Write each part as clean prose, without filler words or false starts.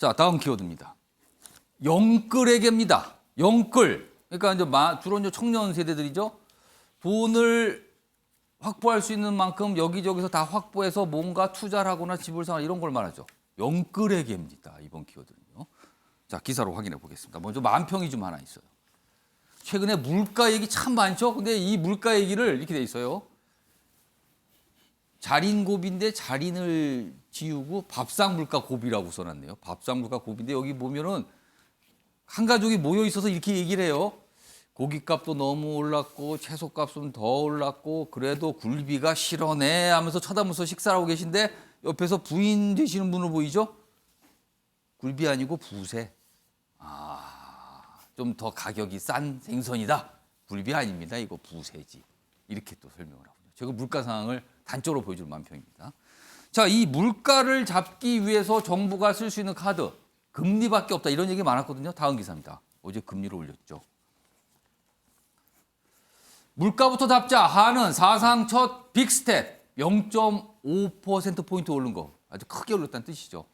자, 다음 키워드입니다. 영끌에게입니다. 영끌. 그러니까 이제 주로 이제 청년 세대들이죠. 돈을 확보할 수 있는 만큼 여기저기서 다 확보해서 뭔가 투자를 하거나 집을 사거나 이런 걸 말하죠. 영끌에게입니다. 이번 키워드는요. 자, 기사로 확인해 보겠습니다. 먼저 만평이 좀 하나 있어요. 최근에 물가 얘기 참 많죠. 근데 이 물가 얘기를 이렇게 돼 있어요. 자린고비인데 자린을 지우고 밥상 물가 고비라고 써놨네요. 밥상 물가 고비인데 여기 보면은 한 가족이 모여 있어서 이렇게 얘기를 해요. 고깃값도 너무 올랐고 채소값은 더 올랐고 그래도 굴비가 실어내 하면서 쳐다보면서 식사를 하고 계신데 옆에서 부인 되시는 분을 보이죠? 굴비 아니고 부세. 좀 더 가격이 싼 생선이다. 굴비 아닙니다. 이거 부세지. 이렇게 또 설명을 하군요. 제가 물가 상황을 단적으로 보여줄 만평입니다. 자, 이 물가를 잡기 위해서 정부가 쓸 수 있는 카드, 금리밖에 없다. 이런 얘기 많았거든요. 다음 기사입니다. 어제 금리를 올렸죠. 물가부터 잡자. 한은 사상 첫 빅스텝 0.5%포인트 오른 거. 아주 크게 올렸다는 뜻이죠.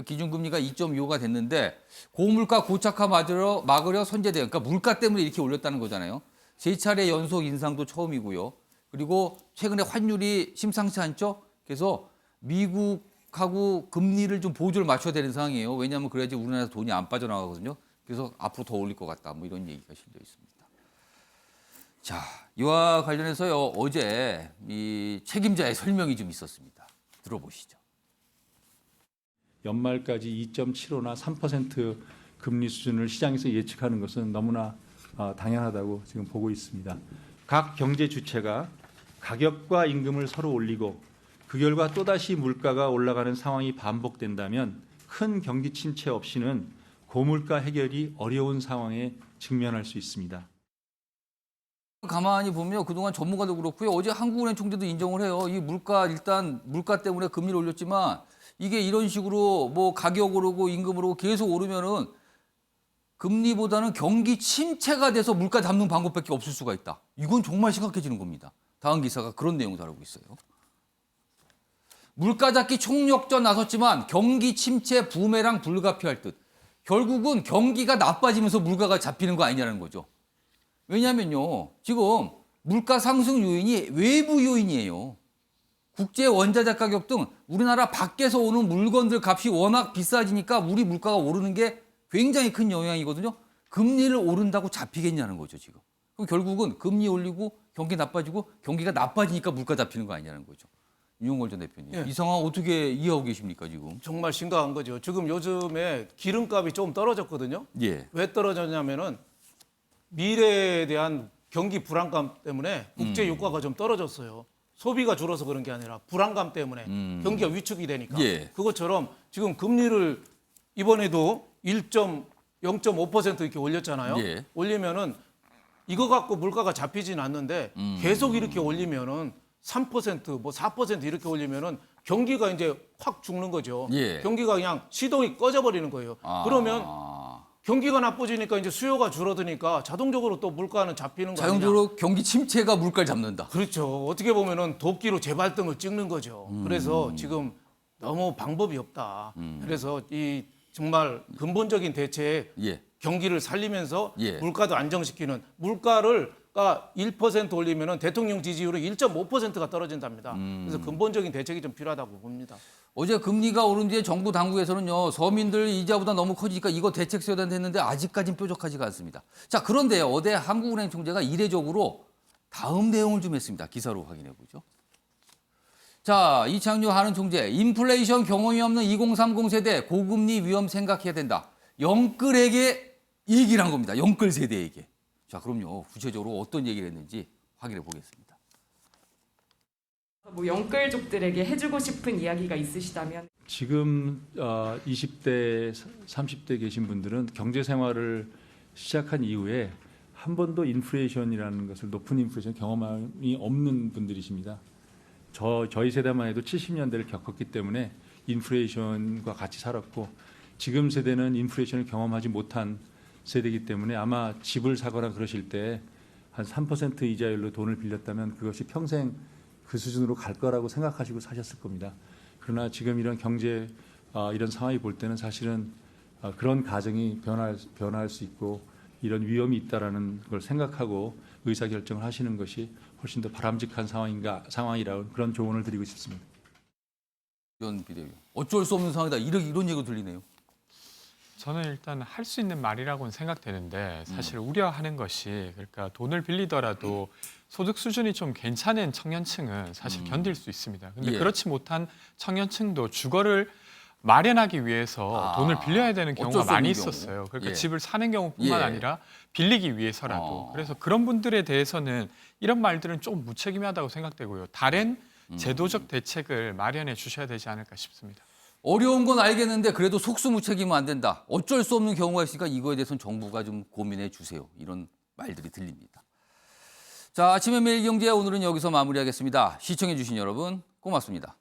기준금리가 2.25가 됐는데 고물가 고착화 막으려 선제돼요. 그러니까 물가 때문에 이렇게 올렸다는 거잖아요. 세 차례 연속 인상도 처음이고요. 그리고 최근에 환율이 심상치 않죠. 그래서 미국하고 금리를 좀 보조를 맞춰야 되는 상황이에요. 왜냐하면 그래야지 우리나라에서 돈이 안 빠져나가거든요. 그래서 앞으로 더 올릴 것 같다. 뭐 이런 얘기가 실려 있습니다. 자, 이와 관련해서요. 어제 이 책임자의 설명이 좀 있었습니다. 들어보시죠. 연말까지 2.75나 3% 금리 수준을 시장에서 예측하는 것은 너무나 당연하다고 지금 보고 있습니다. 각 경제 주체가 가격과 임금을 서로 올리고 그 결과 또다시 물가가 올라가는 상황이 반복된다면 큰 경기 침체 없이는 고물가 해결이 어려운 상황에 직면할 수 있습니다. 가만히 보면 그동안 전문가도 그렇고요. 어제 한국은행 총재도 인정을 해요. 이 일단 물가 때문에 금리를 올렸지만 이게 이런 식으로 뭐 가격 오르고 임금 오르고 계속 오르면은 금리보다는 경기 침체가 돼서 물가 잡는 방법밖에 없을 수가 있다. 이건 정말 심각해지는 겁니다. 다음 기사가 그런 내용을 다루고 있어요. 물가 잡기 총력전 나섰지만 경기 침체 부메랑 불가피할 듯. 결국은 경기가 나빠지면서 물가가 잡히는 거 아니냐는 거죠. 왜냐하면요. 지금 물가 상승 요인이 외부 요인이에요. 국제 원자재 가격 등 우리나라 밖에서 오는 물건들 값이 워낙 비싸지니까 우리 물가가 오르는 게 굉장히 큰 영향이거든요. 금리를 오른다고 잡히겠냐는 거죠, 지금. 그럼 결국은 금리 올리고 경기 나빠지고 경기가 나빠지니까 물가 잡히는 거 아니냐는 거죠. 윤용걸 전 대표님. 예. 이 상황 어떻게 이해하고 계십니까, 지금? 정말 심각한 거죠. 지금 요즘에 기름값이 좀 떨어졌거든요. 예. 왜 떨어졌냐면은 미래에 대한 경기 불안감 때문에 국제 유가가 좀 떨어졌어요. 소비가 줄어서 그런 게 아니라 불안감 때문에 경기가 위축이 되니까. 예. 그것처럼 지금 금리를 이번에도 0.5% 이렇게 올렸잖아요. 예. 올리면은 이거 갖고 물가가 잡히진 않는데 계속 이렇게 올리면은 3% 뭐 4% 이렇게 올리면은 경기가 이제 확 죽는 거죠. 예. 경기가 그냥 시동이 꺼져버리는 거예요. 그러면 경기가 나빠지니까 이제 수요가 줄어드니까 자동적으로 또 물가는 잡히는 거 아니냐. 자연적으로 경기 침체가 물가를 잡는다. 그렇죠. 어떻게 보면은 도끼로 재발등을 찍는 거죠. 그래서 지금 너무 방법이 없다. 그래서 이 정말 근본적인 대책 예. 경기를 살리면서 예. 물가도 안정시키는 물가를 1% 올리면은 대통령 지지율이 1.5%가 떨어진답니다. 그래서 근본적인 대책이 좀 필요하다고 봅니다. 어제 금리가 오른 뒤에 정부 당국에서는요, 서민들 이자보다 너무 커지니까 이거 대책 써야 된다 했는데 아직까지는 뾰족하지가 않습니다. 자, 그런데요, 어제 한국은행 총재가 이례적으로 다음 내용을 좀 했습니다. 기사로 확인해 보죠. 자, 이창규 한은 총재, 인플레이션 경험이 없는 2030 세대 고금리 위험 생각해야 된다. 영끌에게 얘기를 한 겁니다. 영끌 세대에게. 자, 그럼요, 구체적으로 어떤 얘기를 했는지 확인해 보겠습니다. 뭐 영끌족들에게 해주고 싶은 이야기가 있으시다면 지금 20대, 30대 계신 분들은 경제 생활을 시작한 이후에 한 번도 인플레이션이라는 것을 높은 인플레이션 경험이 없는 분들이십니다. 저희 세대만 해도 70년대를 겪었기 때문에 인플레이션과 같이 살았고 지금 세대는 인플레이션을 경험하지 못한 세대이기 때문에 아마 집을 사거나 그러실 때 한 3% 이자율로 돈을 빌렸다면 그것이 평생 그 수준으로 갈 거라고 생각하시고 사셨을 겁니다. 그러나 지금 이런 경제 이런 상황이 볼 때는 사실은 그런 가정이 변할 수 있고 이런 위험이 있다라는 걸 생각하고 의사결정을 하시는 것이 훨씬 더 바람직한 상황이라는 그런 조언을 드리고 싶습니다. 이런 비대위원. 어쩔 수 없는 상황이다. 이런 얘기가 들리네요. 저는 일단 할 수 있는 말이라고는 생각되는데 사실 우려하는 것이 그러니까 돈을 빌리더라도 소득 수준이 좀 괜찮은 청년층은 사실 견딜 수 있습니다. 근데 예. 그렇지 못한 청년층도 주거를 마련하기 위해서 돈을 빌려야 되는 어쩔 경우가 수 없는 많이 경우. 있었어요. 그러니까 예. 집을 사는 경우뿐만 예. 아니라 빌리기 위해서라도. 그래서 그런 분들에 대해서는 이런 말들은 좀 무책임하다고 생각되고요. 다른 제도적 대책을 마련해 주셔야 되지 않을까 싶습니다. 어려운 건 알겠는데 그래도 속수무책이면 안 된다. 어쩔 수 없는 경우가 있으니까 이거에 대해서는 정부가 좀 고민해 주세요. 이런 말들이 들립니다. 자, 아침의 매일경제 오늘은 여기서 마무리하겠습니다. 시청해 주신 여러분 고맙습니다.